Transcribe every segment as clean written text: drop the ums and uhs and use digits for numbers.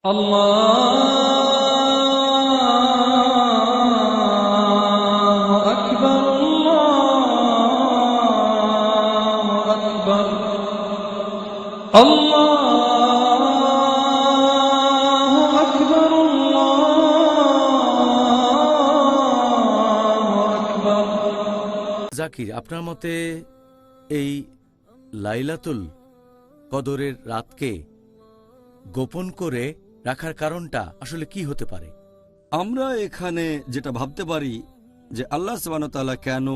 আল্লাহু আকবার, আল্লাহু আকবার, আল্লাহু আকবার, আল্লাহু আকবার। জাকির, আপনার মতে এই লাইলাতুল কদরের রাতকে গোপন করে রাখার কারণটা আসলে কি হতে পারে? আমরা এখানে যেটা ভাবতে পারি যে আল্লাহ সুবহানাহু ওয়া তাআলা কেন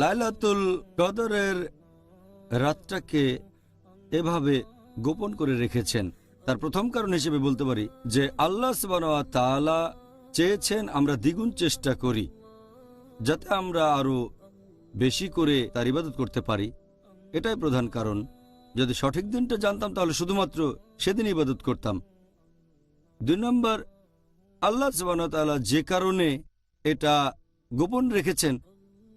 লাইলাতুল কদরের রাতটাকে এভাবে গোপন করে রেখেছেন, তার প্রথম কারণ হিসেবে বলতে পারি যে আল্লাহ সুবহানাহু ওয়া তাআলা চেয়েছেন আমরা দ্বিগুণ চেষ্টা করি যাতে আমরা আরো বেশি করে তার ইবাদত করতে পারি। এটাই প্রধান কারণ। যদি সঠিক দিনটা জানতাম তাহলে শুধুমাত্র সেদিন ইবাদত করতাম। ২ নম্বর, আল্লাহ সুবহানাহু ওয়া তাআলা যে কারণে এটা গোপন রেখেছেন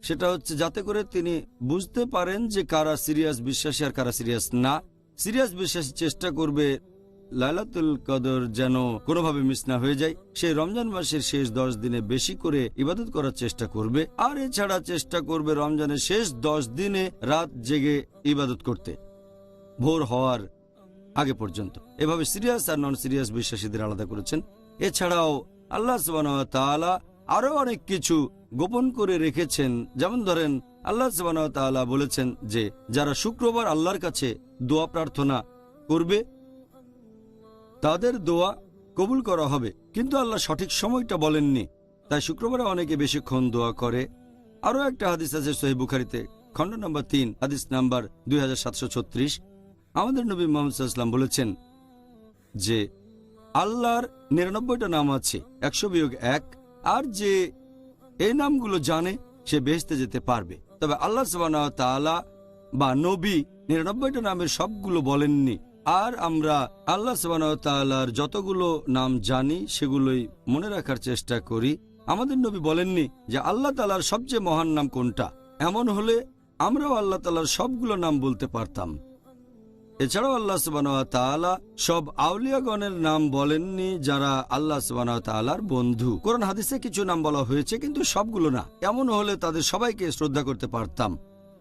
সেটা হচ্ছে যাতে করে তিনি বুঝতে পারেন যে কারা সিরিয়াস বিশ্বাসী আর কারা সিরিয়াস না। সিরিয়াস বিশ্বাসী চেষ্টা করবে লাইলাতুল কদর যেন কোনোভাবে মিস না হয়ে যায়, সেই রমজান মাসের শেষ 10 দিনে বেশি করে ইবাদত করার চেষ্টা করবে, আর এছাড়া চেষ্টা করবে রমজানের শেষ 10 দিনে রাত জেগে ইবাদত করতে ভোর হওয়ার আগে পর্যন্ত। এভাবে সিরিয়াস আর নন সিরিয়াস বিশ্বাসীদের আলাদা করেছেন। এছাড়াও আল্লাহ সুবহানাহু ওয়া তাআলা আরো অনেক কিছু গোপন করে রেখেছেন। যেমন ধরেন, আল্লাহ সুবহানাহু ওয়া তাআলা বলেছেন যে যারা শুক্রবার আল্লাহর কাছে দোয়া প্রার্থনা করবে তাদের দোয়া কবুল করা হবে, কিন্তু আল্লাহ সঠিক সময়টা বলেননি, তাই শুক্রবারে অনেকে বেশিক্ষণ দোয়া করে। আরও একটা হাদিস আছে সহিহ বুখারীতে, খণ্ড নম্বর 3, হাদিস নাম্বার 2736। আমাদের নবী মুহাম্মদ সাল্লাল্লাহু আলাইহি ওয়াসাল্লাম বলেছেন যে আল্লাহর 99টা নাম আছে, 100-1, আর যে এই নামগুলো জানে সে বেহেশতে যেতে পারবে। তবে আল্লাহ সুবহানাহু ওয়া তাআলা বা নবী 99টা নামের সবগুলো বলেননি, আর আমরা আল্লাহ সুবহানাহু ওয়া তাআলার যতগুলো নাম জানি সেগুলোই মনে রাখার চেষ্টা করি। আমাদের নবী বলেননি যে আল্লাহ তাআলার সবচেয়ে মহান নাম কোনটা। এমন হলে আমরাও আল্লাহ তাআলার সবগুলো নাম বলতে পারতাম। এছাড়াও আল্লাহ সুবহানাহু ওয়া তাআলা সব আউলিয়াগণের নাম বলেননি যারা আল্লাহ সুবহানাহু ওয়া তাআলার বন্ধু। কোরআন হাদিসে কিছু নাম বলা হয়েছে, কিন্তু সবগুলো না। এমন হলে তাদের সবাইকে শ্রদ্ধা করতে পারতাম।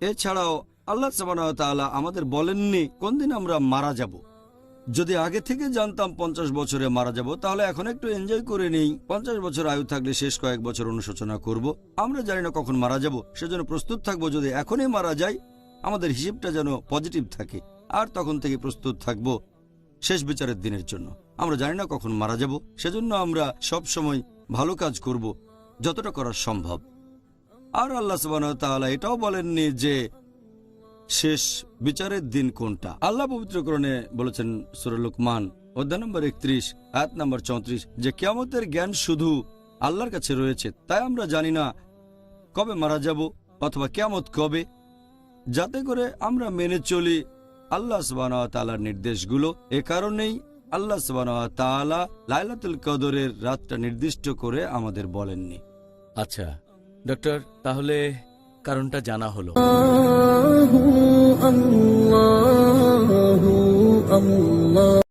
এছাড়াও আল্লাহ সুবহানাহু ওয়া তাআলা আমাদের বলেননি কোন দিন আমরা মারা যাব। যদি আগে থেকে জানতাম 50 বছরে মারা যাব, তাহলে এখন একটু এনজয় করে নেই। 50 বছর আয়ু থাকলে শেষ কয়েক বছর অনুশোচনা করব। আমরা জানি না কখন মারা যাব, সেজন্য প্রস্তুত থাকবো যদি এখনই মারা যাই আমাদের হিসেবটা যেন পজিটিভ থাকে, আর তখন থেকে প্রস্তুত থাকব শেষ বিচারের দিনের জন্য। আমরা জানি না কখন মারা যাব, সেজন্য আমরা সব সময় ভালো কাজ করব যতটা করা সম্ভব। আর আল্লাহ সুবহানাহু ওয়া তাআলা এটাও বলেননি যে শেষ বিচারের দিন কোনটা। আল্লাহ পবিত্র কোরআনে বলেছেন সূরা লুকমান অধ্যায় নম্বর 31 আয়াত নম্বর 34 যে কিয়ামতের জ্ঞান শুধু আল্লাহর কাছে রয়েছে, তাই আমরা জানি না কবে মারা যাব অথবা কিয়ামত কবে, যাতে করে আমরা মেনে চলি আল্লাহ সুবহানাহু ওয়া তাআলার নির্দেশগুলো। এ কারণেই আল্লাহ সুবহানাহু ওয়া তাআলা লাইলাতুল কদরের রাতটা নির্দিষ্ট করে আমাদের বলেননি। আচ্ছা ডক্টর, তাহলে কারণটা জানা হলো। আল্লাহু আল্লাহু আল্লাহ।